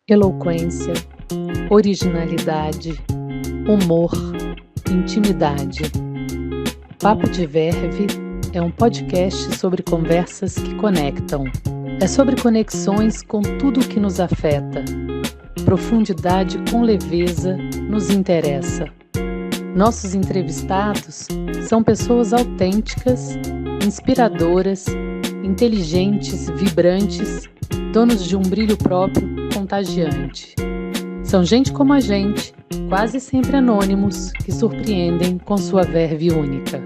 eloquência, originalidade, humor, intimidade. Papo de Verve é um podcast sobre conversas que conectam. É sobre conexões com tudo o que nos afeta. Profundidade com leveza nos interessa. Nossos entrevistados são pessoas autênticas, inspiradoras, inteligentes, vibrantes, donos de um brilho próprio contagiante. São gente como a gente, quase sempre anônimos, que surpreendem com sua verve única.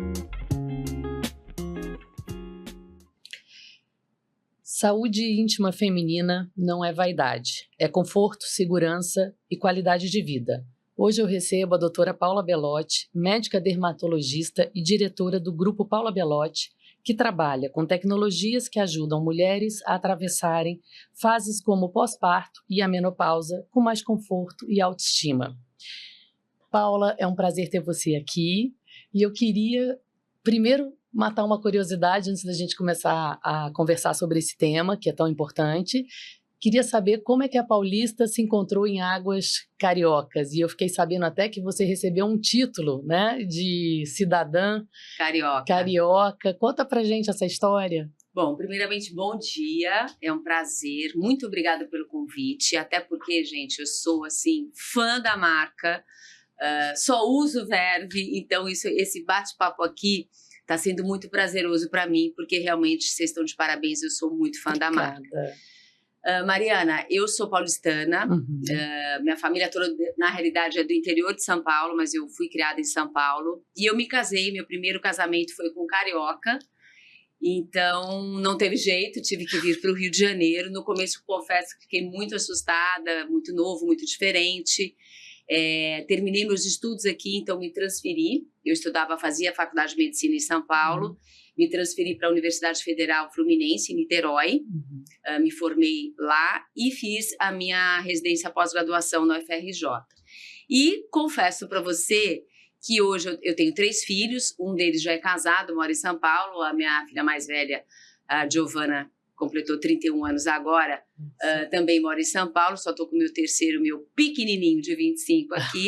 Saúde íntima feminina não é vaidade, é conforto, segurança e qualidade de vida. Hoje eu recebo a doutora Paula Belotti, médica dermatologista e diretora do Grupo Paula Belotti, que trabalha com tecnologias que ajudam mulheres a atravessarem fases como o pós-parto e a menopausa com mais conforto e autoestima. Paula, é um prazer ter você aqui e eu queria primeiro matar uma curiosidade antes da gente começar a conversar sobre esse tema, que é tão importante. Queria saber como é que a Paulista se encontrou em águas cariocas. E eu fiquei sabendo até que você recebeu um título, né, de cidadã carioca. Conta pra gente essa história. Bom, primeiramente, bom dia. É um prazer. Muito obrigada pelo convite. Até porque, gente, eu sou, assim, fã da marca. Só uso Verve. Então, esse bate-papo aqui está sendo muito prazeroso para mim, porque realmente vocês estão de parabéns. Eu sou muito fã da marca. Mariana, eu sou paulistana, minha família toda, na realidade, é do interior de São Paulo, mas eu fui criada em São Paulo. E eu me casei, meu primeiro casamento foi com um carioca, então não teve jeito, tive que vir para o Rio de Janeiro. No começo, confesso que fiquei muito assustada, muito novo, muito diferente. Terminei meus estudos aqui, então me transferi. Eu fazia faculdade de medicina em São Paulo. Me transferi para a Universidade Federal Fluminense, em Niterói, me formei lá e fiz a minha residência pós-graduação na UFRJ. E confesso para você que hoje eu tenho 3 filhos, um deles já é casado, mora em São Paulo, a minha filha mais velha, a Giovana, completou 31 anos agora, também mora em São Paulo, só estou com o meu terceiro, meu pequenininho de 25 aqui.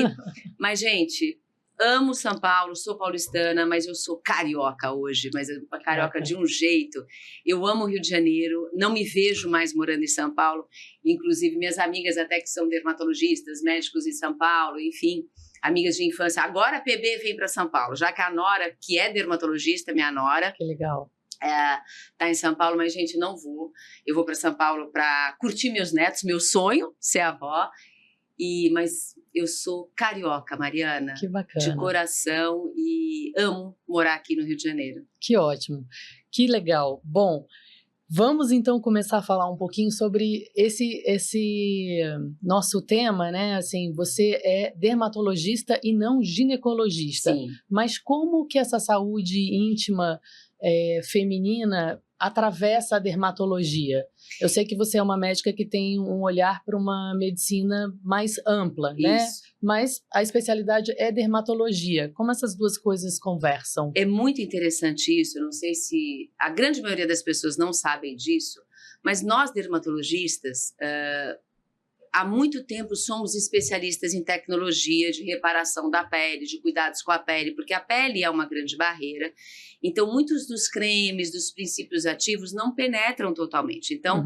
Mas, gente, amo São Paulo, sou paulistana, mas eu sou carioca hoje, mas carioca de um jeito. Eu amo o Rio de Janeiro, não me vejo mais morando em São Paulo, inclusive minhas amigas até que são dermatologistas, médicos em São Paulo, enfim, amigas de infância. Agora a PB vem para São Paulo, já que a Nora, que é dermatologista, minha Nora... Que legal. Tá em São Paulo, mas, gente, não vou. Eu vou para São Paulo para curtir meus netos, meu sonho, ser avó. Mas eu sou carioca, Mariana. Que bacana. De coração, e amo morar aqui no Rio de Janeiro. Que ótimo, que legal. Bom, vamos então começar a falar um pouquinho sobre esse nosso tema, né? Assim, você é dermatologista e não ginecologista. Sim. Mas como que essa saúde íntima feminina atravessa a dermatologia? Eu sei que você é uma médica que tem um olhar para uma medicina mais ampla, né? Mas a especialidade é dermatologia. Como essas duas coisas conversam? É muito interessante isso. Eu não sei se a grande maioria das pessoas não sabem disso, mas nós dermatologistas, há muito tempo somos especialistas em tecnologia de reparação da pele, de cuidados com a pele, porque a pele é uma grande barreira. Então, muitos dos cremes, dos princípios ativos não penetram totalmente. Então,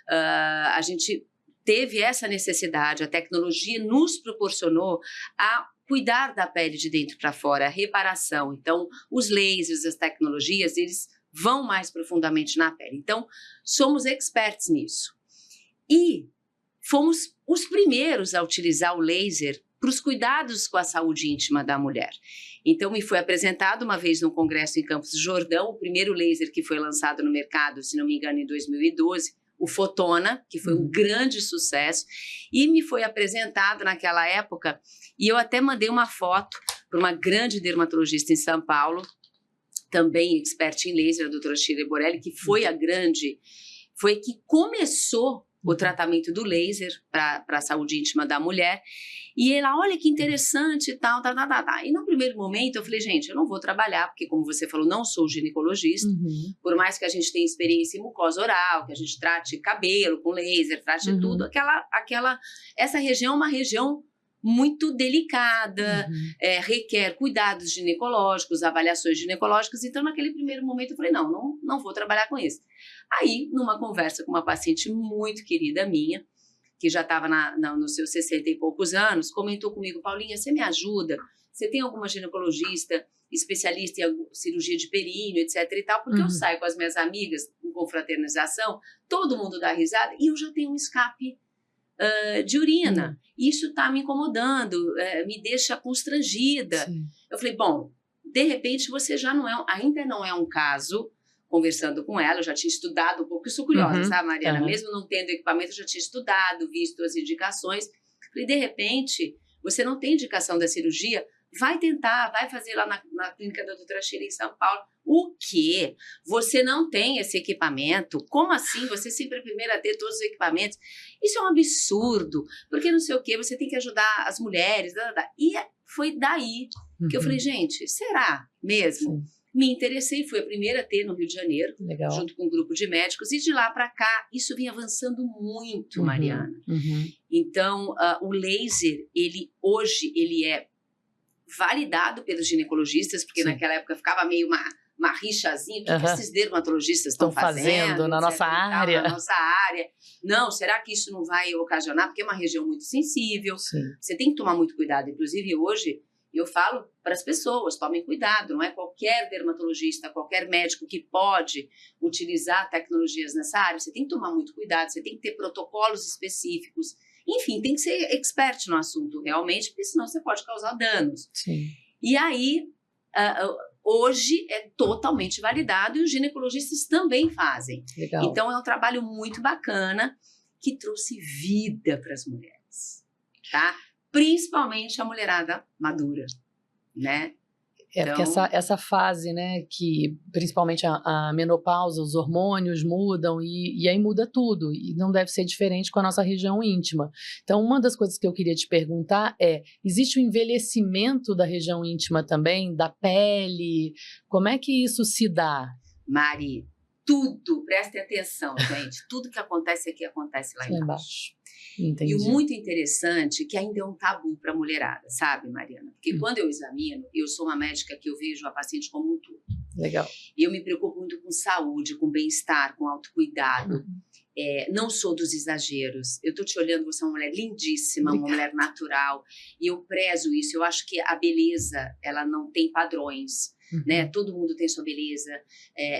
a gente teve essa necessidade, a tecnologia nos proporcionou a cuidar da pele de dentro para fora, a reparação. Então, os lasers, as tecnologias, eles vão mais profundamente na pele. Então, somos experts nisso. E fomos os primeiros a utilizar o laser para os cuidados com a saúde íntima da mulher. Então, me foi apresentado uma vez num congresso em Campos do Jordão, o primeiro laser que foi lançado no mercado, se não me engano, em 2012, o Fotona, que foi um grande sucesso, e me foi apresentado naquela época, e eu até mandei uma foto para uma grande dermatologista em São Paulo, também expert em laser, a doutora Shirley Borelli, que foi a que começou o tratamento do laser para a saúde íntima da mulher. E ela, olha que interessante e tal, E no primeiro momento eu falei, gente, eu não vou trabalhar, porque como você falou, não sou ginecologista. Por mais que a gente tenha experiência em mucosa oral, que a gente trate cabelo com laser, trate tudo, essa região é uma região muito delicada, requer cuidados ginecológicos, avaliações ginecológicas. Então, naquele primeiro momento, eu falei, não vou trabalhar com isso. Aí, numa conversa com uma paciente muito querida minha, que já estava nos seus 60 e poucos anos, comentou comigo, Paulinha, você me ajuda? Você tem alguma ginecologista especialista em cirurgia de períneo, etc e tal? Porque eu saio com as minhas amigas em confraternização, todo mundo dá risada e eu já tenho um escape de urina. Isso está me incomodando, me deixa constrangida. Sim. Eu falei, bom, de repente você já ainda não é um caso. Conversando com ela, eu já tinha estudado um pouco, eu sou curiosa, sabe, Mariana? Mesmo não tendo equipamento, eu já tinha estudado, visto as indicações. Falei, de repente, você não tem indicação da cirurgia, vai tentar, vai fazer lá na clínica da doutora Sheila em São Paulo. O quê? Você não tem esse equipamento? Como assim? Você sempre é a primeira a ter todos os equipamentos? Isso é um absurdo, porque não sei o quê, você tem que ajudar as mulheres. E foi daí que eu falei, gente, será mesmo? Sim. Me interessei, fui a primeira a ter no Rio de Janeiro, junto com um grupo de médicos, e de lá para cá, isso vinha avançando muito, Mariana. Então, o laser, hoje, ele é validado pelos ginecologistas, porque naquela época ficava meio uma rixazinha, o que esses dermatologistas estão fazendo na nossa área? Na nossa área. Não, será que isso não vai ocasionar? Porque é uma região muito sensível, você tem que tomar muito cuidado. Inclusive, hoje, eu falo para as pessoas, tomem cuidado, não é qualquer dermatologista, qualquer médico que pode utilizar tecnologias nessa área, você tem que tomar muito cuidado, você tem que ter protocolos específicos, enfim, tem que ser expert no assunto realmente, porque senão você pode causar danos. Sim. E aí, hoje é totalmente validado e os ginecologistas também fazem. Legal. Então é um trabalho muito bacana que trouxe vida para as mulheres, tá? Principalmente a mulherada madura, né? Porque essa fase, né, que principalmente a menopausa, os hormônios mudam e aí muda tudo, e não deve ser diferente com a nossa região íntima. Então, uma das coisas que eu queria te perguntar existe o envelhecimento da região íntima também, da pele? Como é que isso se dá? Mari, tudo, prestem atenção, gente, tudo que acontece aqui acontece lá embaixo. Entendi. E o muito interessante é que ainda é um tabu para a mulherada, sabe, Mariana? Porque quando eu examino, eu sou uma médica que eu vejo a paciente como um todo. Legal. E eu me preocupo muito com saúde, com bem-estar, com autocuidado. Não sou dos exageros. Eu estou te olhando, você é uma mulher lindíssima, uma mulher natural. E eu prezo isso. Eu acho que a beleza, ela não tem padrões. Né? Todo mundo tem sua beleza,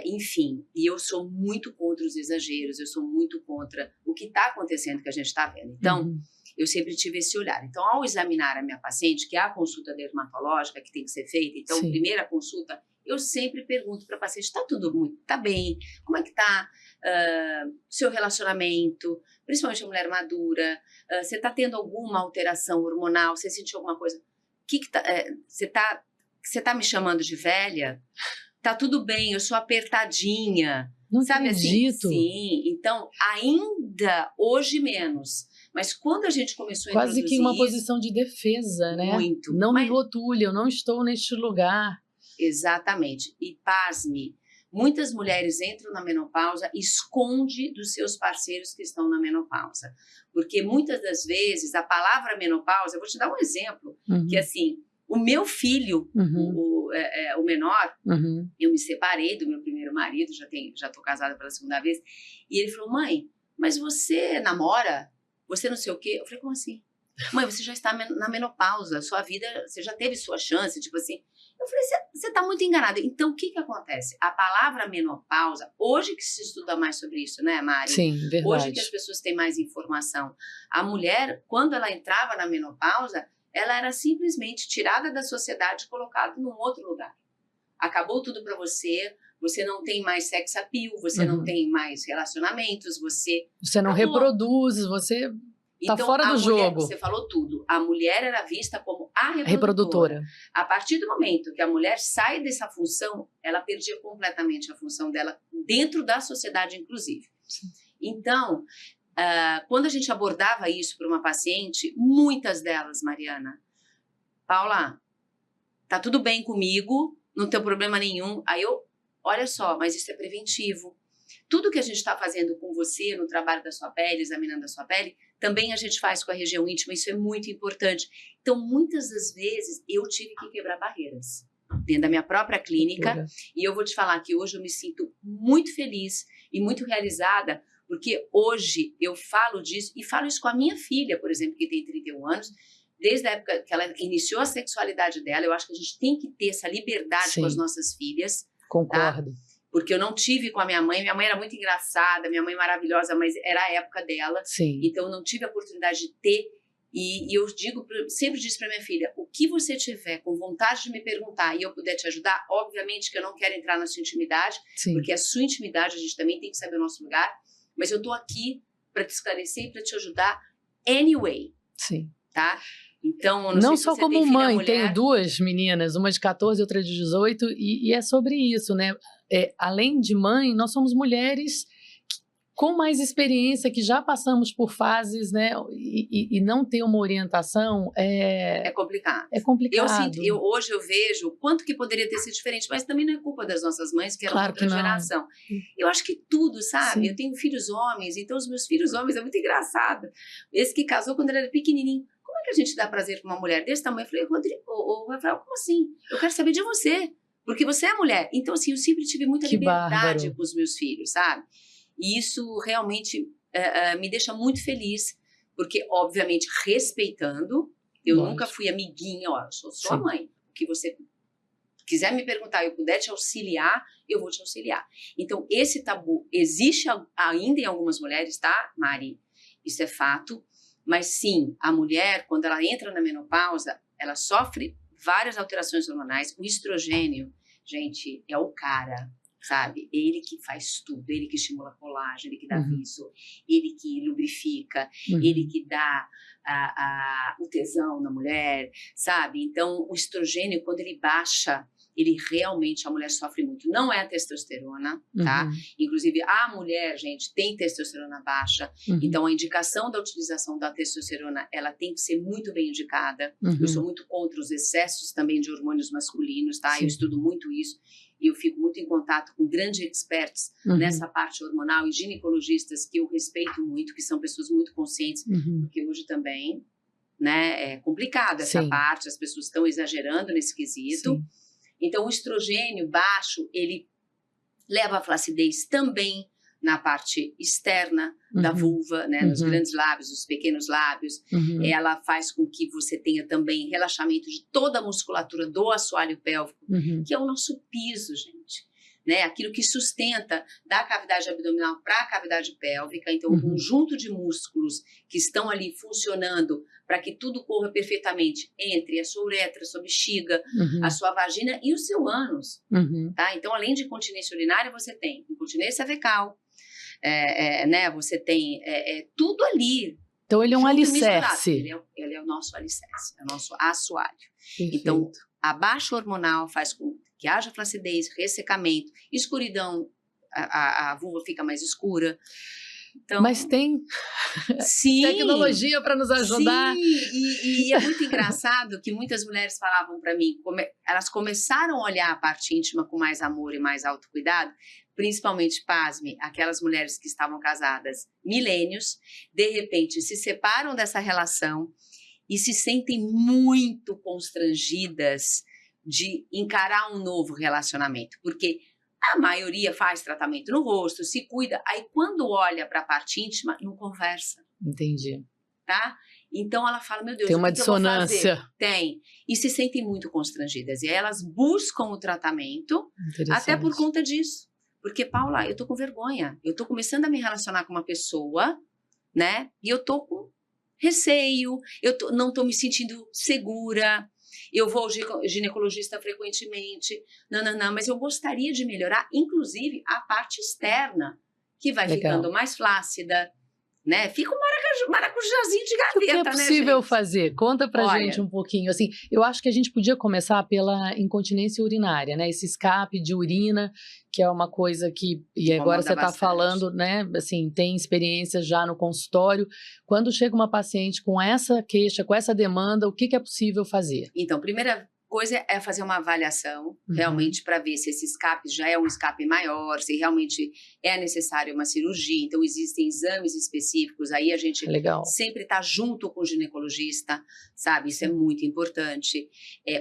enfim, e eu sou muito contra os exageros, eu sou muito contra o que está acontecendo, que a gente está vendo. Então, eu sempre tive esse olhar. Então, ao examinar a minha paciente, que é a consulta dermatológica que tem que ser feita, então, primeira consulta, eu sempre pergunto para a paciente, tá bem? Como é que tá seu relacionamento, principalmente a mulher madura, você está tendo alguma alteração hormonal, você sentiu alguma coisa? Você tá me chamando de velha? Tá tudo bem, eu sou apertadinha. Não sabe acredito. Assim? Sim, então ainda hoje menos. Mas quando a gente começou a quase introduzir que uma posição de defesa, né? Muito. Não me rotule, eu não estou neste lugar. Exatamente. E pasme, muitas mulheres entram na menopausa e esconde dos seus parceiros que estão na menopausa. Porque muitas das vezes a palavra menopausa, eu vou te dar um exemplo, que assim, o meu filho, o menor, eu me separei do meu primeiro marido, já tô casada pela segunda vez, e ele falou, mãe, mas você namora? Você não sei o quê? Eu falei, como assim? Mãe, você já está na menopausa, sua vida, você já teve sua chance, tipo assim. Eu falei, você está muito enganada. Então, o que acontece? A palavra menopausa, hoje que se estuda mais sobre isso, né, Mari? Sim, verdade. Hoje que as pessoas têm mais informação. A mulher, quando ela entrava na menopausa, ela era simplesmente tirada da sociedade e colocada num outro lugar. Acabou tudo para você, você não tem mais sex appeal, você não tem mais relacionamentos, você não reproduz, você tá fora do jogo. Você falou tudo. A mulher era vista como a reprodutora. A partir do momento que a mulher sai dessa função, ela perdia completamente a função dela dentro da sociedade, inclusive. Sim. Então, quando a gente abordava isso para uma paciente, muitas delas, Mariana, Paula, tá tudo bem comigo, não tem problema nenhum. Aí olha só, mas isso é preventivo. Tudo que a gente está fazendo com você no trabalho da sua pele, examinando a sua pele, também a gente faz com a região íntima, isso é muito importante. Então, muitas das vezes, eu tive que quebrar barreiras dentro da minha própria clínica, e eu vou te falar que hoje eu me sinto muito feliz e muito realizada, porque hoje eu falo disso, e falo isso com a minha filha, por exemplo, que tem 31 anos, desde a época que ela iniciou a sexualidade dela. Eu acho que a gente tem que ter essa liberdade com as nossas filhas. Concordo. Tá? Porque eu não tive com a minha mãe era muito engraçada, minha mãe maravilhosa, mas era a época dela. Sim. Então eu não tive a oportunidade de ter, e eu sempre disse para minha filha, o que você tiver com vontade de me perguntar e eu puder te ajudar, obviamente que eu não quero entrar na sua intimidade, porque a sua intimidade a gente também tem que saber o nosso lugar, mas eu tô aqui para te esclarecer e para te ajudar anyway. Sim. Tá? Então, não só como mãe, tenho 2 meninas, uma de 14 e outra de 18, e é sobre isso, né? Além de mãe, nós somos mulheres com mais experiência, que já passamos por fases, né? E não ter uma orientação é complicado. É complicado. Hoje eu vejo o quanto que poderia ter sido diferente, mas também não é culpa das nossas mães, que eram outra geração. Eu acho que tudo, sabe? Sim. Eu tenho filhos homens, então os meus filhos homens é muito engraçado. Esse que casou quando ele era pequenininho. Como é que a gente dá prazer para uma mulher desse tamanho? Eu falei, Rafael, como assim? Eu quero saber de você, porque você é mulher. Então, assim, eu sempre tive muita liberdade com os meus filhos, sabe? E isso realmente me deixa muito feliz, porque, obviamente, respeitando, eu nunca fui amiguinha, eu sou sua mãe. O que você quiser me perguntar e eu puder te auxiliar, eu vou te auxiliar. Então, esse tabu existe ainda em algumas mulheres, tá, Mari? Isso é fato. Mas sim, a mulher, quando ela entra na menopausa, ela sofre várias alterações hormonais. O estrogênio, gente, é o cara, sabe? Ele que faz tudo, ele que estimula colágeno, ele que dá viso, ele que lubrifica, ele que dá o tesão na mulher, sabe? Então, o estrogênio, quando ele baixa, ele realmente, a mulher sofre muito. Não é a testosterona, tá? Inclusive, a mulher, gente, tem testosterona baixa. Então, a indicação da utilização da testosterona, ela tem que ser muito bem indicada. Eu sou muito contra os excessos também de hormônios masculinos, tá? Sim. Eu estudo muito isso. E eu fico muito em contato com grandes experts nessa parte hormonal e ginecologistas que eu respeito muito, que são pessoas muito conscientes, porque hoje também, né, é complicado essa parte, as pessoas estão exagerando nesse quesito. Sim. Então, o estrogênio baixo, ele leva à flacidez também na parte externa da vulva, né, nos grandes lábios, nos pequenos lábios. Ela faz com que você tenha também relaxamento de toda a musculatura do assoalho pélvico, que é o nosso piso, gente. Né, aquilo que sustenta da cavidade abdominal para a cavidade pélvica. Então, um conjunto de músculos que estão ali funcionando para que tudo corra perfeitamente entre a sua uretra, a sua bexiga, a sua vagina e o seu ânus. Tá? Então, além de incontinência urinária, você tem incontinência fecal, né, você tem tudo ali. Então, ele é um alicerce. Ele é o nosso alicerce, é o nosso assoalho. Perfeito. Então, a baixa hormonal faz com que haja flacidez, ressecamento, escuridão, a vulva fica mais escura. Então, mas tem tecnologia para nos ajudar. Sim, e é muito engraçado que muitas mulheres falavam para mim, elas começaram a olhar a parte íntima com mais amor e mais autocuidado, principalmente, pasme, aquelas mulheres que estavam casadas milênios, de repente se separam dessa relação e se sentem muito constrangidas de encarar um novo relacionamento, porque a maioria faz tratamento no rosto, se cuida, aí quando olha para a parte íntima, não conversa. Entendi. Tá? Então ela fala, meu Deus, tem uma o que eu vou fazer? dissonância. Tem. E se sentem muito constrangidas. E aí elas buscam o tratamento até por conta disso. Porque, Paula, eu tô com vergonha. Eu tô começando a me relacionar com uma pessoa, né? E eu tô com receio, não tô me sentindo segura. Eu vou ao ginecologista frequentemente, mas eu gostaria de melhorar, inclusive, a parte externa, que vai ficando mais flácida, né? Fica um maracujazinho de O que é gaveta, né, possível gente? fazer? Conta pra Olha, gente um pouquinho. Assim, eu acho que a gente podia começar pela incontinência urinária, né? Esse escape de urina, que é uma coisa que, e agora incomoda você está bastante. falando, né? Assim, tem experiência já no consultório. Quando chega uma paciente com essa queixa, com essa demanda, o que é possível fazer? Então, primeira coisa é fazer uma avaliação, realmente, para ver se esse escape já é um escape maior, se realmente é necessário uma cirurgia. Então, existem exames específicos, aí a gente Legal. sempre está junto com o ginecologista, sabe? Isso é muito importante.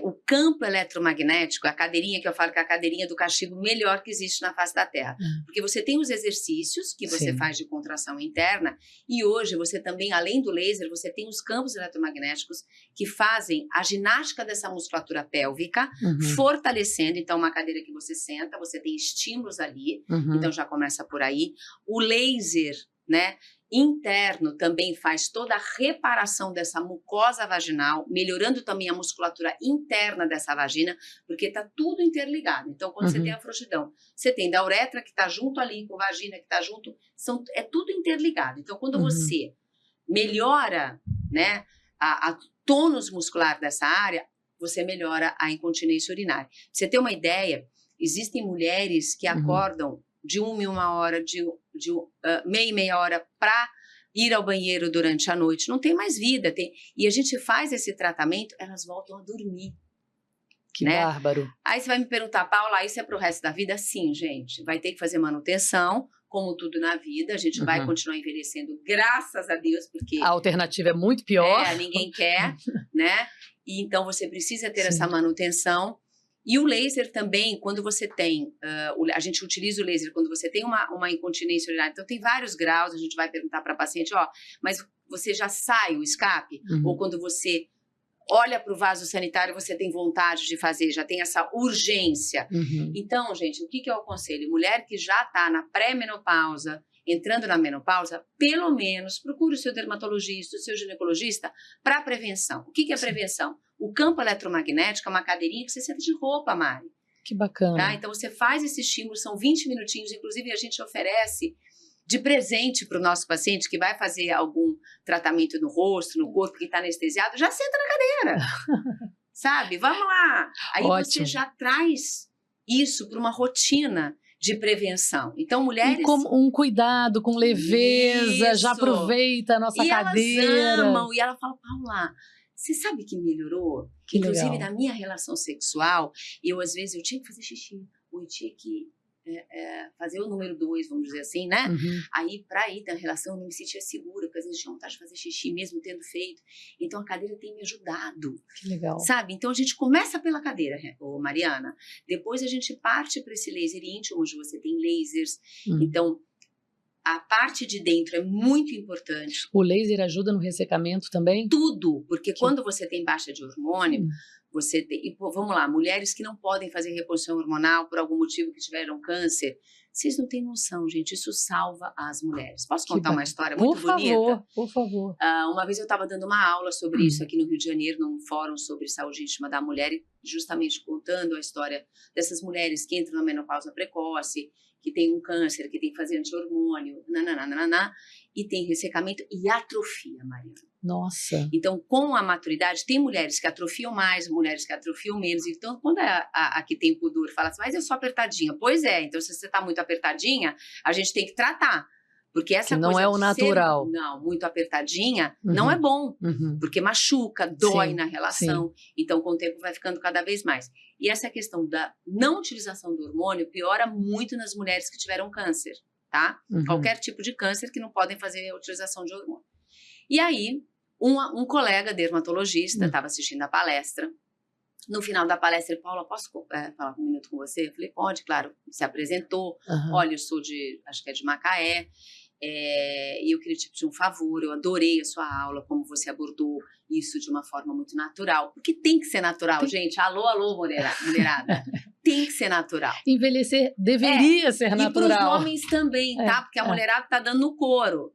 O campo eletromagnético, a cadeirinha que eu falo que é a cadeirinha do castigo melhor que existe na face da Terra. Porque você tem os exercícios que você Sim. faz de contração interna, e hoje você também, além do laser, você tem os campos eletromagnéticos que fazem a ginástica dessa musculatura pélvica, fortalecendo. Então, uma cadeira que você senta, você tem estímulos ali, então já começa por aí. O laser, né, interno também faz toda a reparação dessa mucosa vaginal, melhorando também a musculatura interna dessa vagina, porque tá tudo interligado. Então, quando você tem a frouxidão, você tem da uretra que tá junto ali, com a vagina que tá junto, é tudo interligado. Então, quando você melhora, né, a tônus muscular dessa área, você melhora a incontinência urinária. Pra você ter uma ideia, existem mulheres que acordam de uma em uma hora, meia e meia hora para ir ao banheiro durante a noite. Não tem mais vida. E a gente faz esse tratamento, elas voltam a dormir. Que né? bárbaro. Aí você vai me perguntar, Paula, isso é pro resto da vida? Sim, gente. Vai ter que fazer manutenção, como tudo na vida. A gente vai continuar envelhecendo, graças a Deus, porque... A alternativa é muito pior. Ninguém quer, né? E então você precisa ter essa manutenção. E o laser também, quando você tem, a gente utiliza o laser quando você tem uma incontinência urinária. Então tem vários graus, a gente vai perguntar para a paciente, mas você já sai o escape? Ou quando você olha para o vaso sanitário, você tem vontade de fazer, já tem essa urgência. Então, gente, o que eu aconselho? Mulher que já está na pré-menopausa, entrando na menopausa, pelo menos procure o seu dermatologista, o seu ginecologista para prevenção. O que é prevenção? O campo eletromagnético é uma cadeirinha que você senta de roupa, Mari. Que bacana. Tá? Então você faz esse estímulo, são 20 minutinhos, inclusive a gente oferece de presente para o nosso paciente que vai fazer algum tratamento no rosto, no corpo, que está anestesiado, já senta na cadeira. Sabe? Vamos lá. Aí você já traz isso para uma rotina de prevenção. Então, mulheres... E com um cuidado, com leveza, já aproveita a nossa cadeira. Elas amam, e ela fala, Paula, você sabe que melhorou? Que inclusive, legal. na minha relação sexual, às vezes, eu tinha que fazer xixi, ou eu tinha que fazer o número 2, vamos dizer assim, né? Aí, pra ir na relação, eu não me sentia segura, porque às vezes eu tinha vontade de fazer xixi, mesmo tendo feito. Então, a cadeira tem me ajudado. Que legal. Sabe? Então, a gente começa pela cadeira, Mariana. Depois, a gente parte para esse laser íntimo, onde você tem lasers. Então, a parte de dentro é muito importante. O laser ajuda no ressecamento também? Tudo, porque quando você tem baixa de hormônio, você tem... E, vamos lá, mulheres que não podem fazer reposição hormonal por algum motivo que tiveram câncer, vocês não têm noção, gente, isso salva as mulheres. Posso contar uma história muito bonita? Por favor. Uma vez eu estava dando uma aula sobre isso aqui no Rio de Janeiro, num fórum sobre saúde íntima da mulher, e justamente contando a história dessas mulheres que entram na menopausa precoce, que tem um câncer, que tem que fazer anti-hormônio, e tem ressecamento e atrofia, Mariana. Nossa. Então, com a maturidade, tem mulheres que atrofiam mais, mulheres que atrofiam menos. Então, quando a que tem pudor fala assim, mas eu sou apertadinha. Pois é, então se você está muito apertadinha, a gente tem que tratar. Porque essa coisa não é o natural. Muito apertadinha, não é bom. Porque machuca, dói na relação. Então, com o tempo, vai ficando cada vez mais. E essa questão da não utilização do hormônio piora muito nas mulheres que tiveram câncer, tá? Qualquer tipo de câncer que não podem fazer a utilização de hormônio. E aí, um colega dermatologista estava assistindo a palestra. No final da palestra, ele falou, Paula, posso falar um minuto com você? Eu falei, pode, claro. Se apresentou. Olha, eu sou acho que é de Macaé. E eu queria te pedir um favor, eu adorei a sua aula, como você abordou isso de uma forma muito natural, porque tem que ser natural, gente, alô, mulherada, tem que ser natural. Envelhecer deveria ser natural. E para os homens também, tá? Porque a mulherada tá dando no couro,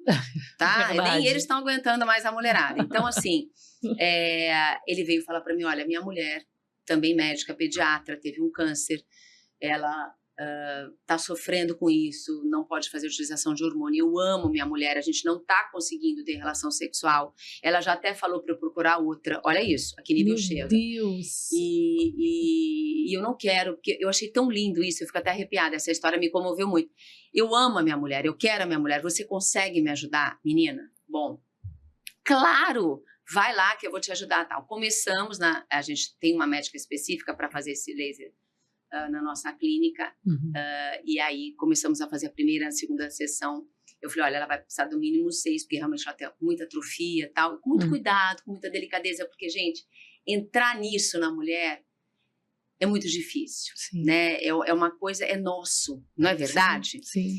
tá? E nem eles estão aguentando mais a mulherada. Então, assim, ele veio falar para mim, olha, minha mulher, também médica, pediatra, teve um câncer, ela está sofrendo com isso, não pode fazer utilização de hormônio. Eu amo minha mulher, a gente não está conseguindo ter relação sexual. Ela já até falou para eu procurar outra. Olha isso, a que nível chega. Meu Deus! E eu não quero, porque eu achei tão lindo isso, eu fico até arrepiada, essa história me comoveu muito. Eu amo a minha mulher, eu quero a minha mulher. Você consegue me ajudar, menina? Bom, claro! Vai lá que eu vou te ajudar, tal. Começamos, a gente tem uma médica específica para fazer esse laser na nossa clínica, e aí começamos a fazer a primeira e a segunda sessão. Eu falei, olha, ela vai precisar do mínimo 6, porque realmente ela tem muita atrofia e tal, com muito cuidado, com muita delicadeza, porque, gente, entrar nisso na mulher é muito difícil, né? É uma coisa, é nosso, não é verdade? Sim.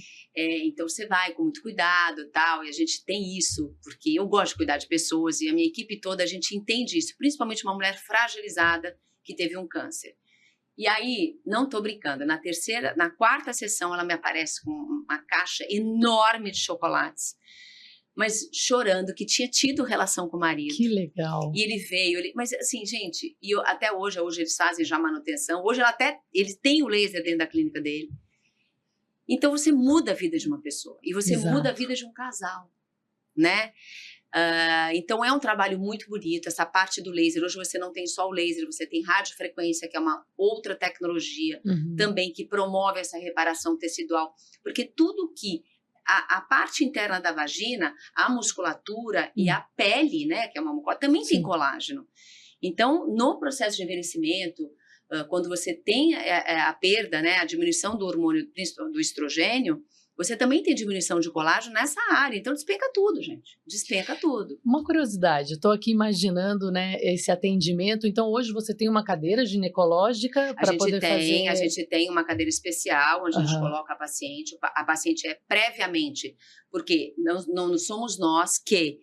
Então você vai com muito cuidado e tal, e a gente tem isso, porque eu gosto de cuidar de pessoas, e a minha equipe toda, a gente entende isso, principalmente uma mulher fragilizada que teve um câncer. E aí, não tô brincando, na quarta sessão ela me aparece com uma caixa enorme de chocolates, mas chorando que tinha tido relação com o marido. Que legal. E ele veio, mas assim, gente, até hoje eles fazem já manutenção, hoje ele tem o laser dentro da clínica dele. Então você muda a vida de uma pessoa, e você muda a vida de um casal, né? Então é um trabalho muito bonito, essa parte do laser. Hoje você não tem só o laser, você tem radiofrequência, que é uma outra tecnologia também que promove essa reparação tecidual, porque tudo que a parte interna da vagina, a musculatura e a pele, né, que é uma mucosa, também tem colágeno. Então, no processo de envelhecimento, quando você tem a perda, né, a diminuição do hormônio do estrogênio, você também tem diminuição de colágeno nessa área. Então, despenca tudo, gente. Despenca tudo. Uma curiosidade, estou aqui imaginando, né, esse atendimento. Então, hoje você tem uma cadeira ginecológica para poder fazer... A gente tem uma cadeira especial, onde a gente coloca a paciente. A paciente é previamente, porque não somos nós que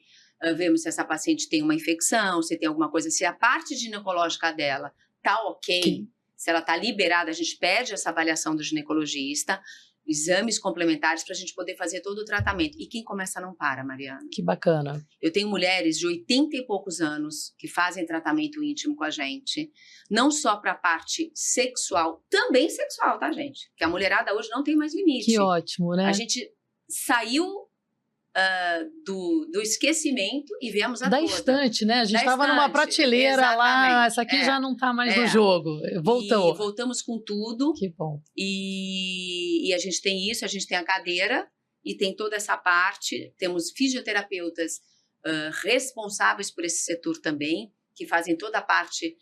vemos se essa paciente tem uma infecção, se tem alguma coisa, se a parte ginecológica dela está ok, se ela está liberada, a gente pede essa avaliação do ginecologista, exames complementares para a gente poder fazer todo o tratamento. E quem começa não para, Mariana. Que bacana. Eu tenho mulheres de 80 e poucos anos que fazem tratamento íntimo com a gente, não só para a parte sexual, também sexual, tá, gente? Porque a mulherada hoje não tem mais limite. Que ótimo, né? A gente saiu do esquecimento e viemos a da toda. Estante, né? A gente estava numa prateleira lá, essa aqui já não está mais no jogo. Voltou. E voltamos com tudo. Que bom. E a gente tem isso, a gente tem a cadeira e tem toda essa parte. Temos fisioterapeutas responsáveis por esse setor também, que fazem toda a parte,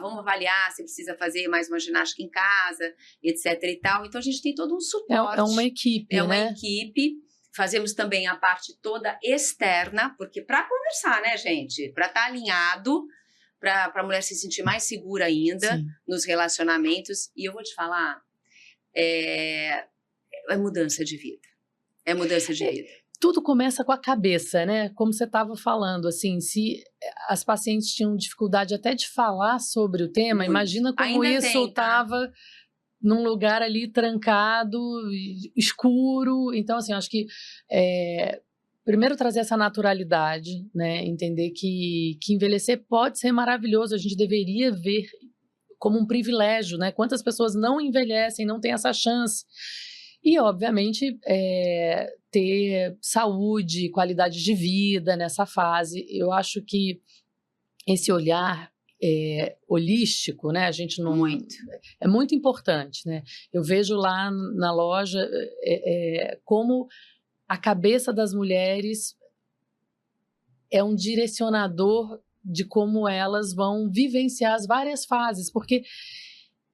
vamos avaliar se precisa fazer mais uma ginástica em casa, etc e tal. Então, a gente tem todo um suporte. É uma equipe, né? É uma equipe. Fazemos também a parte toda externa, porque para conversar, né, gente? Para estar alinhado, para a mulher se sentir mais segura ainda nos relacionamentos. E eu vou te falar, é mudança de vida. É mudança de vida. Tudo começa com a cabeça, né? Como você estava falando, assim, se as pacientes tinham dificuldade até de falar sobre o tema, Muito. Imagina como Ainda isso estava num lugar ali trancado, escuro. Então, assim, acho que primeiro trazer essa naturalidade, né? Entender que envelhecer pode ser maravilhoso, a gente deveria ver como um privilégio, né? Quantas pessoas não envelhecem, não têm essa chance. E, obviamente, ter saúde, qualidade de vida nessa fase. Eu acho que esse olhar holístico, né? A gente não... É muito importante, né? Eu vejo lá na loja como a cabeça das mulheres é um direcionador de como elas vão vivenciar as várias fases, porque,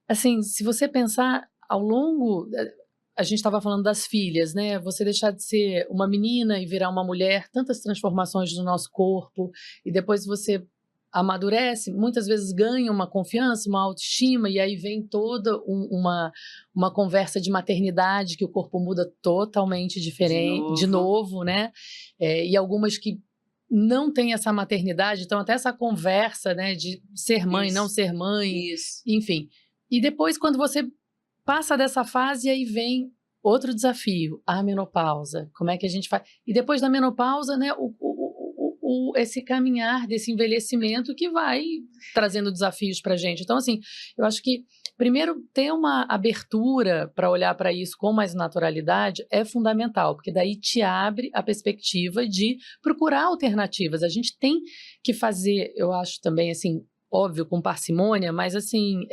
assim, se você pensar ao longo... A gente estava falando das filhas, né? Você deixar de ser uma menina e virar uma mulher, tantas transformações no nosso corpo, e depois você amadurece, muitas vezes ganha uma confiança, uma autoestima, e aí vem toda uma conversa de maternidade, que o corpo muda totalmente diferente, de novo, né? E algumas que não têm essa maternidade, então até essa conversa, né, de ser mãe, não ser mãe, enfim. E depois, quando você passa dessa fase, aí vem outro desafio, a menopausa. Como é que a gente faz? E depois da menopausa, né, esse caminhar desse envelhecimento que vai trazendo desafios para a gente. Então, assim, eu acho que primeiro, ter uma abertura para olhar para isso com mais naturalidade é fundamental, porque daí te abre a perspectiva de procurar alternativas. A gente tem que fazer, eu acho também, assim, óbvio, com parcimônia, mas assim,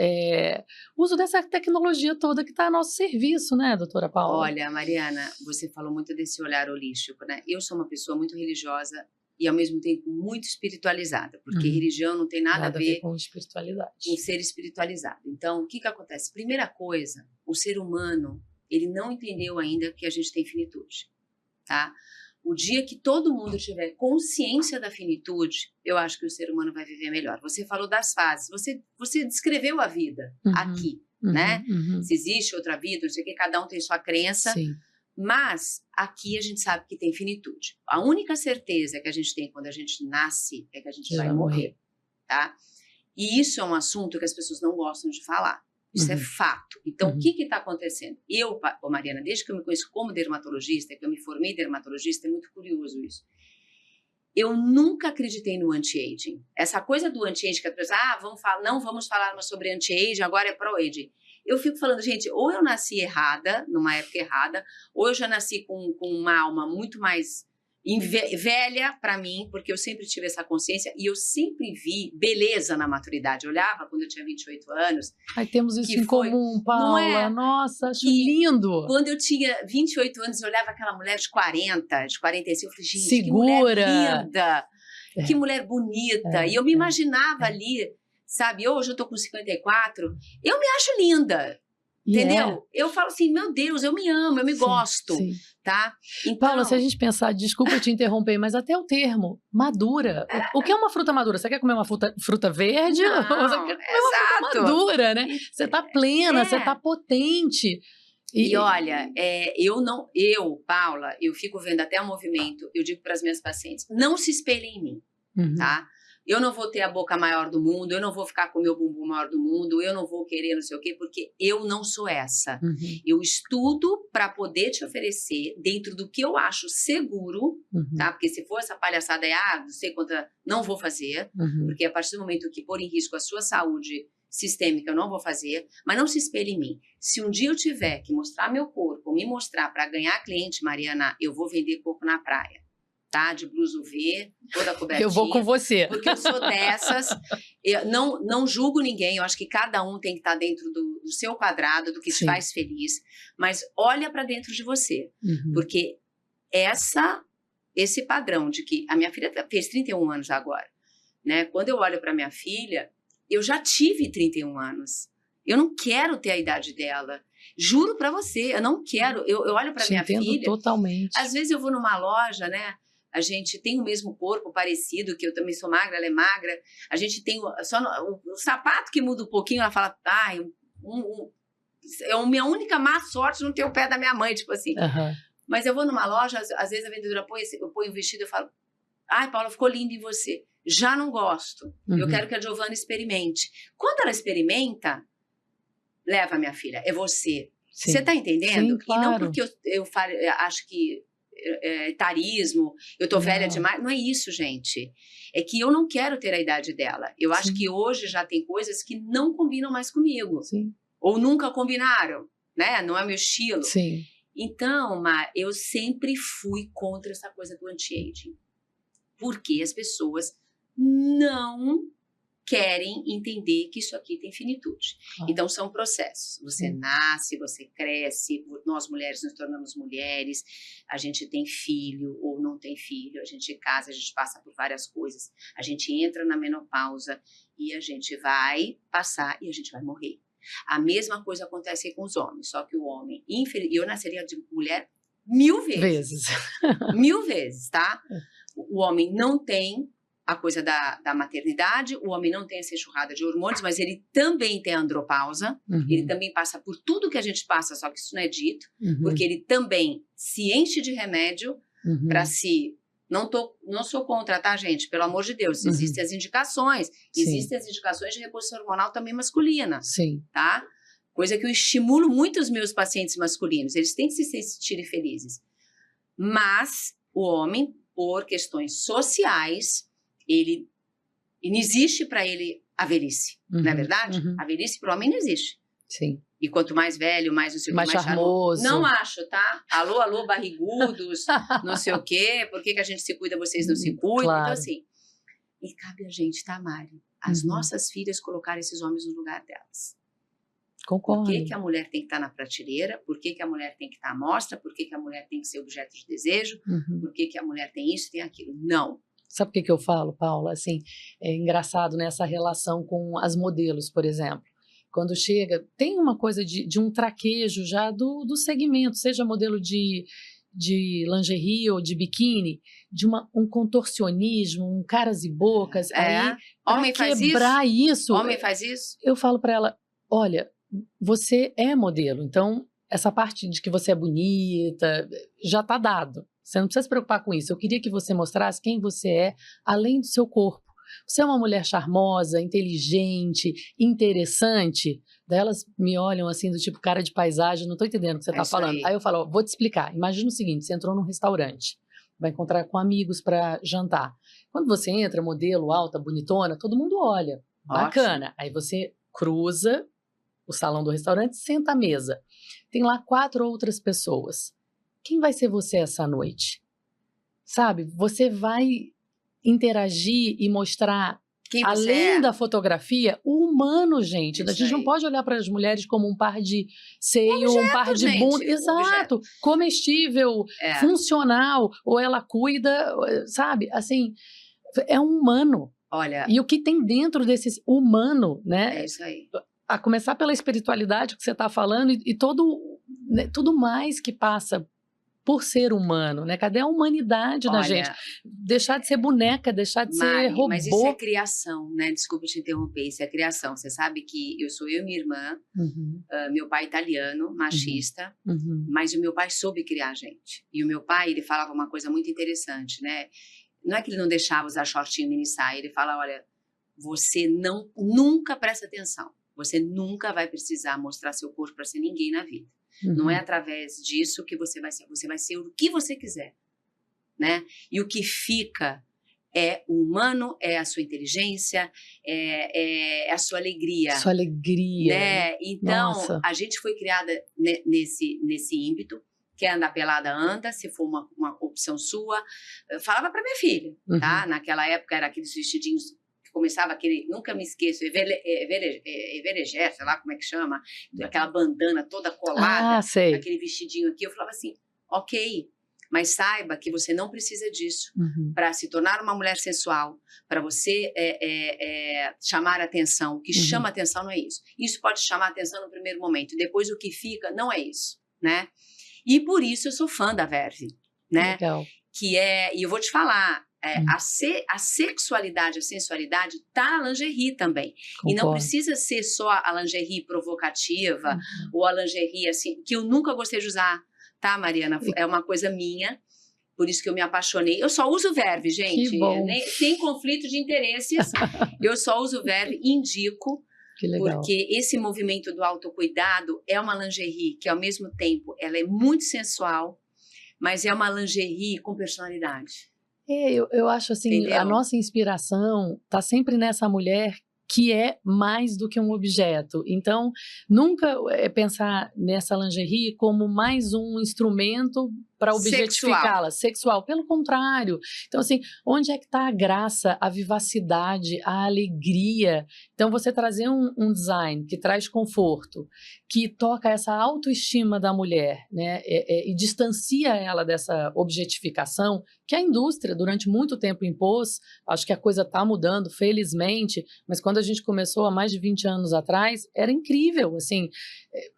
uso dessa tecnologia toda que está a nosso serviço, né, doutora Paula? Olha, Mariana, você falou muito desse olhar holístico, né? Eu sou uma pessoa muito religiosa e, ao mesmo tempo, muito espiritualizada, porque religião não tem nada a ver com espiritualidade. Com ser espiritualizado. Então, o que acontece? Primeira coisa, o ser humano, ele não entendeu ainda que a gente tem finitude, tá? O dia que todo mundo tiver consciência da finitude, eu acho que o ser humano vai viver melhor. Você falou das fases, você descreveu a vida aqui, né? Se existe outra vida, não sei o que, cada um tem sua crença, Sim. Mas aqui a gente sabe que tem finitude. A única certeza que a gente tem quando a gente nasce é que a gente vai morrer, tá? E isso é um assunto que as pessoas não gostam de falar. Isso é fato. Então, o que está acontecendo? Eu, Mariana, desde que eu me conheço como dermatologista, que eu me formei dermatologista, é muito curioso isso. Eu nunca acreditei no anti-aging. Essa coisa do anti-aging, que as pessoas, não vamos falar mais sobre anti-aging, agora é pro-aging. Eu fico falando, gente, ou eu nasci errada, numa época errada, ou eu já nasci com uma alma muito mais velha para mim, porque eu sempre tive essa consciência e eu sempre vi beleza na maturidade. Eu olhava quando eu tinha 28 anos. Aí temos isso em comum, Paula. Não é? Nossa, acho lindo. Quando eu tinha 28 anos, eu olhava aquela mulher de 40, de 45, eu falei, gente, segura, que mulher linda, que mulher bonita. E eu me imaginava ali, sabe, hoje eu tô com 54, eu me acho linda. Entendeu? Eu falo assim, meu Deus, eu me amo, eu me gosto, tá? Então, Paula, se a gente pensar, desculpa te interromper, mas até o termo, madura. O que é uma fruta madura? Você quer comer uma fruta verde? Não, ou você quer comer uma fruta madura, né? Você tá plena, você tá potente. E olha, Paula, eu fico vendo até o movimento, eu digo para as minhas pacientes, não se espelhem em mim, tá? Eu não vou ter a boca maior do mundo, eu não vou ficar com o meu bumbum maior do mundo, eu não vou querer não sei o quê, porque eu não sou essa. Eu estudo para poder te oferecer, dentro do que eu acho seguro, tá? Porque se for essa palhaçada não sei quanto, não vou fazer, porque a partir do momento que pôr em risco a sua saúde sistêmica, eu não vou fazer, mas não se espelhe em mim. Se um dia eu tiver que mostrar meu corpo, me mostrar para ganhar cliente, Mariana, eu vou vender coco na praia. Tá? De blusa UV, toda cobertinha. Eu vou com você. Porque eu sou dessas. Eu não julgo ninguém. Eu acho que cada um tem que estar dentro do seu quadrado, do que te faz feliz. Mas olha para dentro de você. Porque esse padrão de que... A minha filha fez 31 anos agora. Né? Quando eu olho para minha filha, eu já tive 31 anos. Eu não quero ter a idade dela. Juro para você, eu não quero. Eu olho para minha filha... totalmente. Às vezes eu vou numa loja, né? A gente tem o mesmo corpo parecido, que eu também sou magra, ela é magra. A gente tem só o sapato que muda um pouquinho, ela fala, é a minha única má sorte não ter o pé da minha mãe, tipo assim. Mas eu vou numa loja, às vezes a vendedora põe o vestido, eu falo, Paula, ficou lindo em você. Já não gosto. Eu quero que a Giovana experimente. Quando ela experimenta, leva a minha filha, é você. Você tá entendendo? Sim, claro. E não porque eu acho que etarismo, eu tô velha demais. Não é isso, gente. É que eu não quero ter a idade dela. Eu acho que hoje já tem coisas que não combinam mais comigo. Ou nunca combinaram, né? Não é meu estilo. Então, eu sempre fui contra essa coisa do anti-aging. Porque as pessoas não querem entender que isso aqui tem finitude. Então, são processos. Você nasce, você cresce, nós mulheres nos tornamos mulheres, a gente tem filho ou não tem filho, a gente casa, a gente passa por várias coisas, a gente entra na menopausa e a gente vai passar e a gente vai morrer. A mesma coisa acontece com os homens, só que o homem, eu nasceria de mulher 1000 vezes. 1000 vezes, tá? O homem não tem a coisa da maternidade, o homem não tem essa enxurrada de hormônios, mas ele também tem a andropausa, ele também passa por tudo que a gente passa, só que isso não é dito, porque ele também se enche de remédio para se... Não sou contra, tá, gente? Pelo amor de Deus, existem as indicações, existem as indicações de reposição hormonal também masculina, tá? Coisa que eu estimulo muito os meus pacientes masculinos, eles têm que se sentirem felizes. Mas o homem, por questões sociais, não existe para ele a velhice, não é verdade? A velhice para o homem não existe. Sim. E quanto mais velho, mais não sei o que, Mais charmoso. Não acho, tá? Alô, alô, barrigudos, não sei o quê. Por que a gente se cuida, vocês não se cuidam? Claro. Então, assim, e cabe a gente, tá, Mari? As nossas filhas colocarem esses homens no lugar delas. Concordo. Por que a mulher tem que estar na prateleira? Por que a mulher tem que estar à mostra? Por que a mulher tem que ser objeto de desejo? Por que a mulher tem isso, tem aquilo? Não. Sabe por que eu falo, Paula? Assim, é engraçado nessa relação com as modelos, por exemplo. Quando chega, tem uma coisa de um traquejo já do segmento, seja modelo de lingerie ou de biquíni, de um contorcionismo, um caras e bocas. Aí, homem faz quebrar isso. Homem faz isso? Eu falo para ela, olha, você é modelo, então essa parte de que você é bonita já está dado. Você não precisa se preocupar com isso. Eu queria que você mostrasse quem você é, além do seu corpo. Você é uma mulher charmosa, inteligente, interessante. Daí elas me olham assim, do tipo cara de paisagem, não estou entendendo o que você está falando. Aí eu falo, ó, vou te explicar. Imagina o seguinte, você entrou num restaurante, vai encontrar com amigos para jantar. Quando você entra, modelo, alta, bonitona, todo mundo olha. Bacana. Aí você cruza o salão do restaurante, senta à mesa. Tem lá 4 outras pessoas. Quem vai ser você essa noite? Sabe? Você vai interagir e mostrar, além da fotografia, o humano, gente. A gente não pode olhar para as mulheres como um par de seio, um par de bunda. Exato. Comestível, funcional, ou ela cuida, sabe? Assim, é um humano. Olha. E o que tem dentro desse humano, né? É isso aí. A começar pela espiritualidade que você está falando e tudo mais que passa por ser humano, né? Cadê a humanidade da gente? Deixar de ser boneca, deixar de ser robô. Mas isso é criação, né? Desculpa te interromper, isso é criação. Você sabe que eu e minha irmã, meu pai é italiano, machista, mas o meu pai soube criar a gente. E o meu pai, ele falava uma coisa muito interessante, né? Não é que ele não deixava usar shortinho mini saia, ele fala, olha, você nunca presta atenção. Você nunca vai precisar mostrar seu corpo para ser ninguém na vida. Não é através disso que você vai ser o que você quiser, né? E o que fica é o humano, é a sua inteligência, é a sua alegria. Sua alegria. Né? Então, a gente foi criada nesse ímpeto, quer andar pelada, anda, se for uma opção sua. Eu falava para minha filha, tá? Naquela época era aqueles vestidinhos começava aquele, nunca me esqueço, everegé, sei lá como é que chama, aquela bandana toda colada, aquele vestidinho aqui. Eu falava assim, ok, mas saiba que você não precisa disso para se tornar uma mulher sensual, para você chamar atenção. O que chama atenção não é isso. Isso pode chamar atenção no primeiro momento, depois o que fica não é isso, né? E por isso eu sou fã da Verve, né? Legal. E eu vou te falar, a sexualidade, a sensualidade tá na lingerie também. Concordo. E não precisa ser só a lingerie provocativa ou a lingerie assim, que eu nunca gostei de usar, tá, Mariana? É uma coisa minha, por isso que eu me apaixonei. Eu só uso Verve, gente. Que bom. Sem conflito de interesses. Eu só uso Verve, indico. Que legal. Porque esse movimento do autocuidado é uma lingerie que, ao mesmo tempo, ela é muito sensual, mas é uma lingerie com personalidade. Eu acho assim, entendeu? A nossa inspiração está sempre nessa mulher que é mais do que um objeto. Então, nunca pensar nessa lingerie como mais um instrumento para objetificá-la, sexual. Pelo contrário. Então, assim, onde é que está a graça, a vivacidade, a alegria? Então, você trazer um design que traz conforto, que toca essa autoestima da mulher, né? E distancia ela dessa objetificação que a indústria durante muito tempo impôs. Acho que a coisa está mudando, felizmente, mas quando a gente começou há mais de 20 anos atrás, era incrível, assim,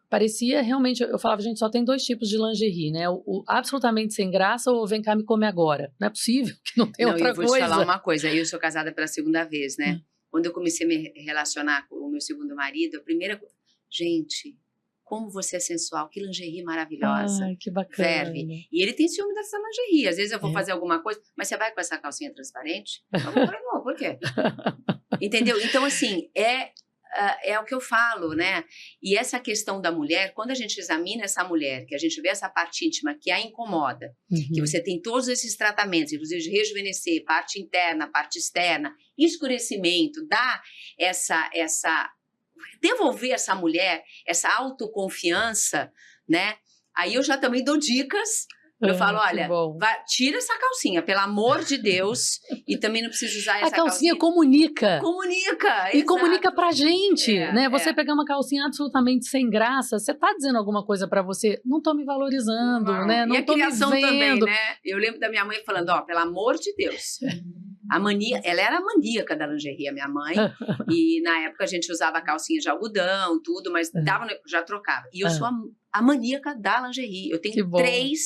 parecia realmente, eu falava, gente, só tem 2 tipos de lingerie, né? O absolutamente sem graça ou vem cá me come agora. Não é possível que não tenha outra coisa. Eu vou te falar uma coisa, eu sou casada pela 2ª vez, né? Quando eu comecei a me relacionar com o meu segundo marido, a primeira coisa, gente, como você é sensual, que lingerie maravilhosa. Ai, que bacana. Verve. E ele tem ciúme dessa lingerie, às vezes eu vou fazer alguma coisa, mas você vai com essa calcinha transparente? Eu falei, não, por quê? Entendeu? Então, assim, é o que eu falo, né? E essa questão da mulher, quando a gente examina essa mulher, que a gente vê essa parte íntima que a incomoda, que você tem todos esses tratamentos, inclusive de rejuvenescer, parte interna, parte externa, escurecimento, dá essa devolver essa mulher essa autoconfiança, né? Aí eu já também dou dicas. Eu falo, olha, tira essa calcinha, pelo amor de Deus, e também não precisa usar essa calcinha. A calcinha comunica. Comunica, e exato. Comunica pra gente, né? Você pegar uma calcinha absolutamente sem graça, você tá dizendo alguma coisa pra você, não tô me valorizando, né? Não tô me vendo. E a criação também, né? Eu lembro da minha mãe falando, ó, pelo amor de Deus. Ela era maníaca da lingerie, a minha mãe, e na época a gente usava calcinha de algodão, tudo, mas já trocava. E eu sou a maníaca da lingerie. Eu tenho 3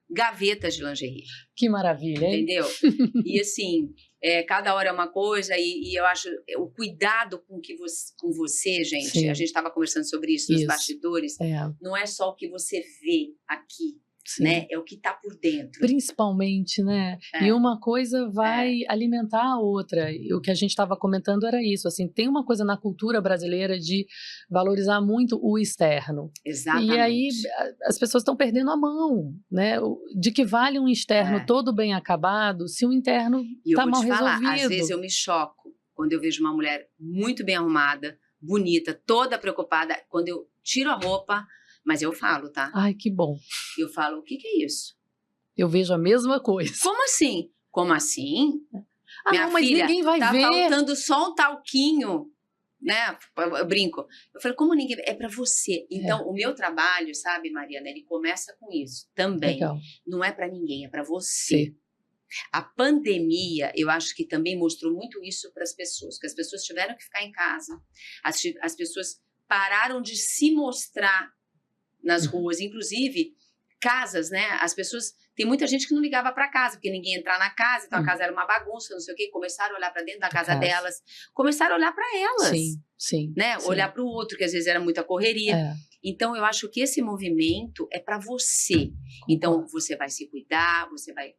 gavetas de lingerie. Que maravilha, hein? Entendeu? E assim, cada hora é uma coisa, e eu acho o cuidado com você, gente. Sim. A gente estava conversando sobre isso nos bastidores. Não é só o que você vê aqui. Sim. Né? É o que está por dentro. Principalmente, né? E uma coisa vai alimentar a outra. E o que a gente estava comentando era isso, assim, tem uma coisa na cultura brasileira de valorizar muito o externo. Exatamente. E aí as pessoas estão perdendo a mão, né? De que vale um externo todo bem acabado se o interno está mal resolvido. Às vezes eu me choco quando eu vejo uma mulher muito bem arrumada, bonita, toda preocupada, quando eu tiro a roupa. Mas eu falo, tá? Ai, que bom. Eu falo, o que é isso? Eu vejo a mesma coisa. Como assim? Como assim? Minha não, mas filha, ninguém vai ver. Tá faltando só um talquinho, né? Eu brinco. Eu falei, como ninguém... É pra você. Então, o meu trabalho, sabe, Mariana, ele começa com isso também. Legal. Não é pra ninguém, é pra você. Sim. A pandemia, eu acho que também mostrou muito isso para as pessoas, que as pessoas tiveram que ficar em casa. As pessoas pararam de se mostrar nas ruas, inclusive casas, né? As pessoas, tem muita gente que não ligava para casa, porque ninguém ia entrar na casa, então a casa era uma bagunça, não sei o quê, começaram a olhar para dentro da casa delas, começaram a olhar para elas, sim, né? Sim. Olhar para o outro, que às vezes era muita correria. Então eu acho que esse movimento é para você. Então você vai se cuidar, você vai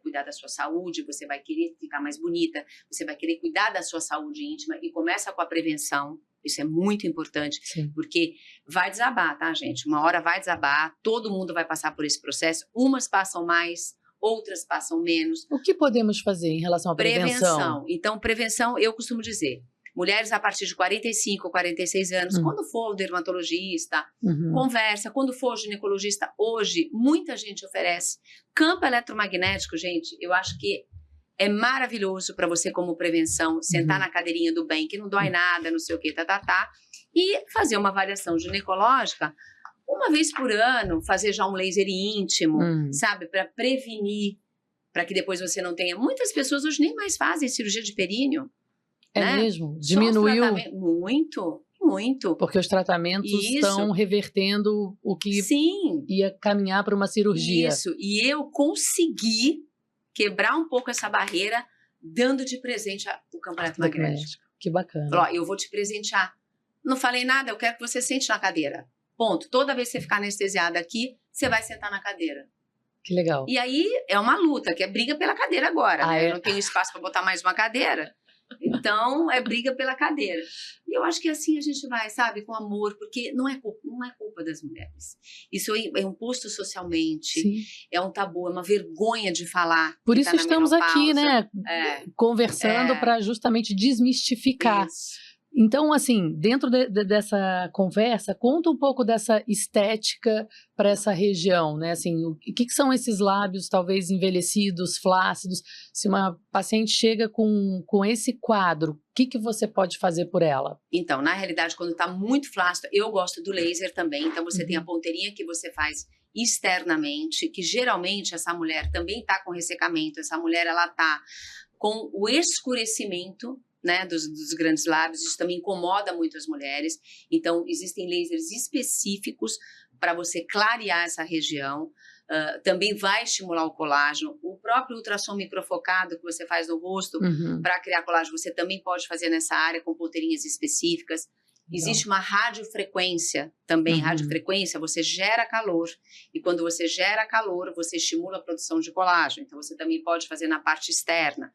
cuidar da sua saúde, você vai querer ficar mais bonita, você vai querer cuidar da sua saúde íntima, e começa com a prevenção. Isso é muito importante, porque vai desabar, tá, gente? Uma hora vai desabar, todo mundo vai passar por esse processo, umas passam mais, outras passam menos. O que podemos fazer em relação à prevenção? Então, prevenção, eu costumo dizer, mulheres a partir de 45, 46 anos, quando for o dermatologista, conversa, quando for o ginecologista, hoje, muita gente oferece campo eletromagnético, gente, eu acho que é maravilhoso para você como prevenção, sentar na cadeirinha do bem, que não dói nada, não sei o que, e fazer uma avaliação ginecológica uma vez por ano, fazer já um laser íntimo, sabe, para prevenir, para que depois você não tenha... Muitas pessoas hoje nem mais fazem cirurgia de períneo. É mesmo? Diminuiu? Muito. Porque os tratamentos estão revertendo o que ia caminhar para uma cirurgia. Isso, e eu consegui quebrar um pouco essa barreira, dando de presente o campo eletromagnético. Que bacana. Ó, eu vou te presentear. Não falei nada, eu quero que você sente na cadeira. Ponto. Toda vez que você ficar anestesiada aqui, você vai sentar na cadeira. Que legal. E aí é uma luta, que é briga pela cadeira agora. Né? Eu não tenho espaço para botar mais uma cadeira. Então, é briga pela cadeira. E eu acho que assim a gente vai, sabe, com amor, porque não é culpa das mulheres. Isso é imposto socialmente, é um tabu, é uma vergonha de falar. Por isso estamos aqui, né, conversando para justamente desmistificar. Isso. Então, assim, dentro dessa conversa, conta um pouco dessa estética para essa região, né? Assim, o que são esses lábios, talvez envelhecidos, flácidos? Se uma paciente chega com esse quadro, o que você pode fazer por ela? Então, na realidade, quando está muito flácido, eu gosto do laser também. Então, você tem a ponteirinha que você faz externamente, que geralmente essa mulher também está com ressecamento. Essa mulher, ela está com o escurecimento, né, dos grandes lábios. Isso também incomoda muito as mulheres. Então, existem lasers específicos para você clarear essa região. Também vai estimular o colágeno. O próprio ultrassom microfocado que você faz no rosto para criar colágeno, você também pode fazer nessa área com ponteirinhas específicas. Existe uma radiofrequência também. Radiofrequência, você gera calor. E quando você gera calor, você estimula a produção de colágeno. Então, você também pode fazer na parte externa.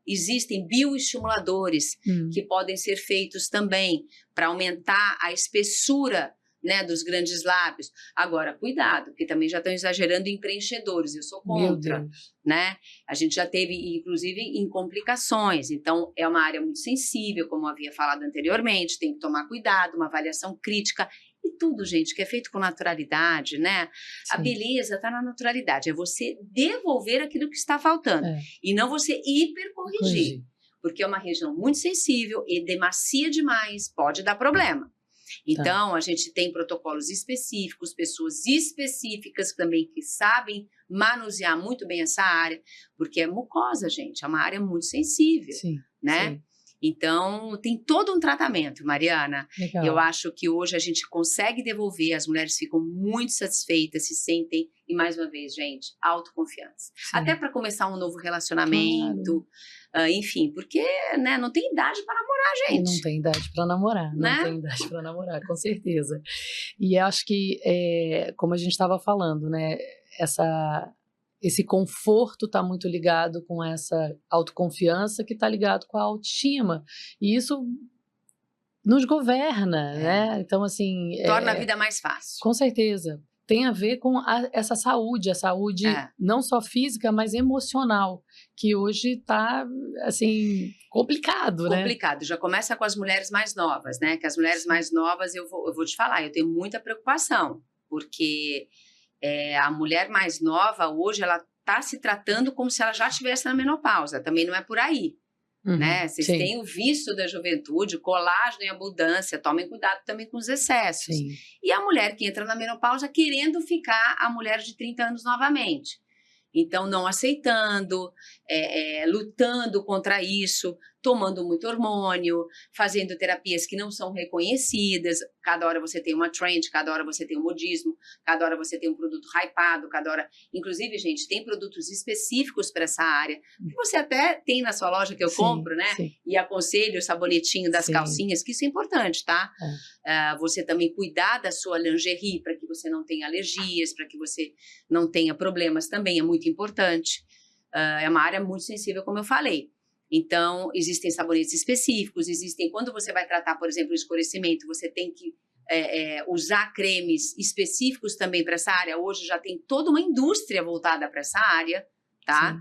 Existem bioestimuladores que podem ser feitos também para aumentar a espessura né, dos grandes lábios. Agora, cuidado, porque também já estão exagerando em preenchedores, eu sou Meu contra, Deus. né? A gente já teve, inclusive, em complicações, então é uma área muito sensível, como eu havia falado anteriormente, tem que tomar cuidado, uma avaliação crítica, e tudo, gente, que é feito com naturalidade, né? A Sim. beleza está na naturalidade, é você devolver aquilo que está faltando, e não você hipercorrigir, Corrigir. porque é uma região muito sensível, edemacia demais, pode dar problema. Então, a gente tem protocolos específicos, pessoas específicas também que sabem manusear muito bem essa área, porque é mucosa, gente, é uma área muito sensível, Sim, né? sim. Então, tem todo um tratamento, Mariana. Legal. Eu acho que hoje a gente consegue devolver, as mulheres ficam muito satisfeitas, se sentem, e mais uma vez, gente, autoconfiança. Sim. Até para começar um novo relacionamento, enfim, porque, né, não tem idade para namorar, gente. Não tem idade para namorar, Né? não tem idade para namorar, com certeza. E acho que, como a gente estava falando, né, esse conforto está muito ligado com essa autoconfiança que está ligado com a autoestima. E isso nos governa, né? Então, assim... Torna a vida mais fácil. Com certeza. Tem a ver com essa saúde, a saúde não só física, mas emocional, que hoje está, assim, complicado, né? Complicado. Já começa com as mulheres mais novas, né? Que as mulheres mais novas, eu vou te falar, eu tenho muita preocupação, porque a mulher mais nova, hoje, ela está se tratando como se ela já estivesse na menopausa. Também não é por aí. Né? Vocês têm o vício da juventude, colágeno em abundância, tomem cuidado também com os excessos. Sim. E a mulher que entra na menopausa querendo ficar a mulher de 30 anos novamente. Então, não aceitando, lutando contra isso, tomando muito hormônio, fazendo terapias que não são reconhecidas. Cada hora você tem uma trend, cada hora você tem um modismo, cada hora você tem um produto hypado, cada hora... Inclusive, gente, tem produtos específicos para essa área, que você até tem na sua loja que eu compro, né? Sim. E aconselho o sabonetinho das calcinhas, que isso é importante, tá? Você também cuidar da sua lingerie para que você não tenha alergias, para que você não tenha problemas também, é muito importante. É uma área muito sensível, como eu falei. Então, existem sabonetes específicos, quando você vai tratar, por exemplo, o escurecimento, você tem que usar cremes específicos também para essa área. Hoje já tem toda uma indústria voltada para essa área, tá?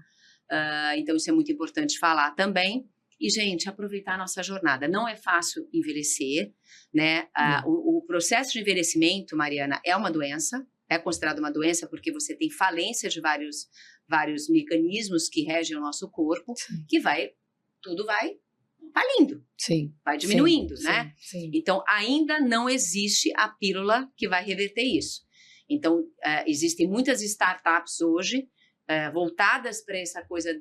Então, isso é muito importante falar também. E, gente, aproveitar a nossa jornada. Não é fácil envelhecer, né? O processo de envelhecimento, Mariana, é uma doença, é considerado uma doença porque você tem falência de vários mecanismos que regem o nosso corpo, que tudo vai falindo, vai diminuindo, né? Sim. Então, ainda não existe a pílula que vai reverter isso. Então, existem muitas startups hoje voltadas para essa coisa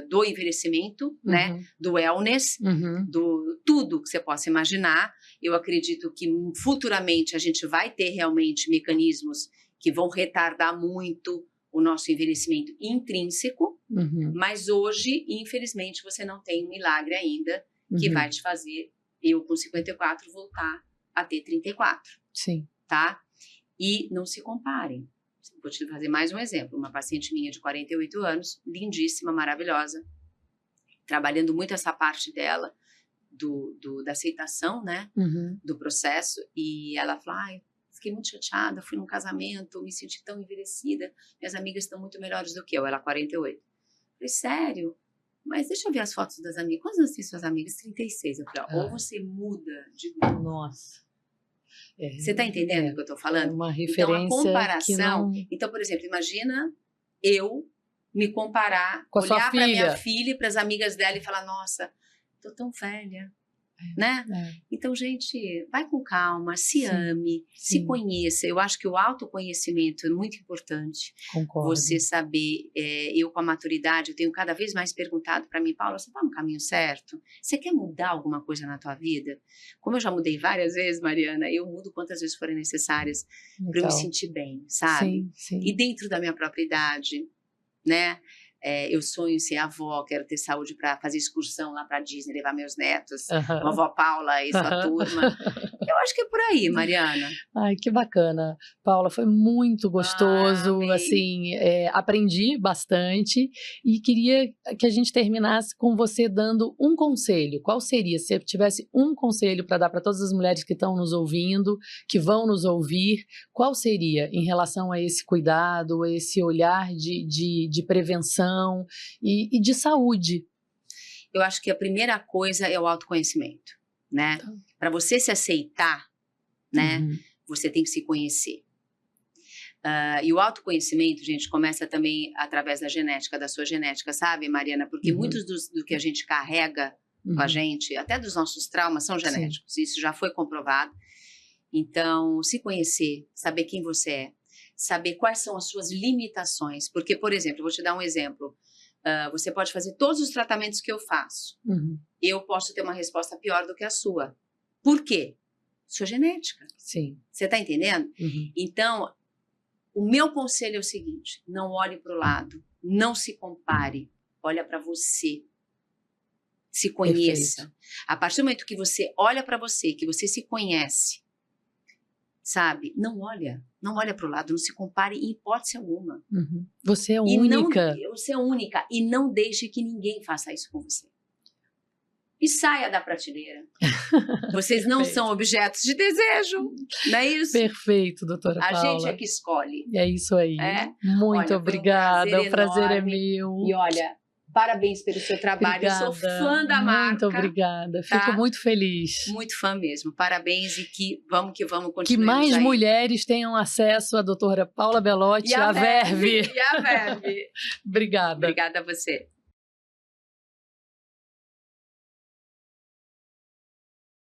do envelhecimento, né? Do wellness, do tudo que você possa imaginar. Eu acredito que futuramente a gente vai ter realmente mecanismos que vão retardar muito o nosso envelhecimento intrínseco, mas hoje, infelizmente, você não tem um milagre ainda que vai te fazer, eu com 54, voltar a ter 34. Sim. Tá? E não se comparem. Vou te fazer mais um exemplo. Uma paciente minha de 48 anos, lindíssima, maravilhosa, trabalhando muito essa parte dela, da aceitação, né? Do processo, e ela falou, fiquei muito chateada, fui num casamento, me senti tão envelhecida, minhas amigas estão muito melhores do que eu, ela 48. Falei, sério? Mas deixa eu ver as fotos das amigas. Quantos anos tem suas amigas? 36. Eu falei, ou você muda de grupo. Nossa. Você tá entendendo o que eu tô falando? É uma referência então, a comparação... que não... Então, por exemplo, imagina eu me comparar, com a olhar sua para minha filha e para as amigas dela e falar, nossa, tô tão velha. Né? Então, gente, vai com calma, se ame, se conheça. Eu acho que o autoconhecimento é muito importante. Concordo. Você saber, eu com a maturidade, eu tenho cada vez mais perguntado para mim, Paula, você está no caminho certo? Você quer mudar alguma coisa na tua vida? Como eu já mudei várias vezes, Mariana, eu mudo quantas vezes forem necessárias para eu me sentir bem, sabe? Sim. E dentro da minha própria idade, né? Eu sonho em ser avó, quero ter saúde para fazer excursão lá para Disney, levar meus netos, a Aham. vovó Paula e sua turma. Eu acho que é por aí, Mariana. Ai, que bacana. Paula, foi muito gostoso, amei. assim, aprendi bastante e queria que a gente terminasse com você dando um conselho. Qual seria, se você tivesse um conselho para dar para todas as mulheres que estão nos ouvindo, que vão nos ouvir, qual seria em relação a esse cuidado, a esse olhar de prevenção e de saúde? Eu acho que a primeira coisa é o autoconhecimento, né? Tá. Para você se aceitar, né? Uhum. Você tem que se conhecer. E o autoconhecimento, gente, começa também através da genética, da sua genética, sabe, Mariana? Porque Uhum. muitos do que a gente carrega com a gente, até dos nossos traumas, são genéticos. Isso já foi comprovado. Então, se conhecer, saber quem você é, saber quais são as suas limitações. Porque, por exemplo, eu vou te dar um exemplo. Você pode fazer todos os tratamentos que eu faço. Uhum. Eu posso ter uma resposta pior do que a sua. Por quê? Sua genética. Sim. Você está entendendo? Uhum. Então, o meu conselho é o seguinte: não olhe para o lado, não se compare, olha para você. Se conheça. Perfeito. A partir do momento que você olha para você, que você se conhece, sabe? Não olha para o lado, não se compare em hipótese alguma. Uhum. Você é E única. Você é única e não deixe que ninguém faça isso com você. E saia da prateleira. Vocês não Perfeito. são objetos de desejo, não é isso? Perfeito, doutora A Paula. gente é que escolhe. É isso aí. É? Muito Olha, obrigada. foi um O prazer é enorme. meu. E olha, parabéns pelo seu trabalho. Obrigada. Eu sou fã da marca. Muito obrigada. Fico tá? muito feliz. Muito fã mesmo. Parabéns e que vamos continuar. Que mais aí. mulheres tenham acesso à doutora Paula Belotti e à Verve. E a Verve. Obrigada. Obrigada a você.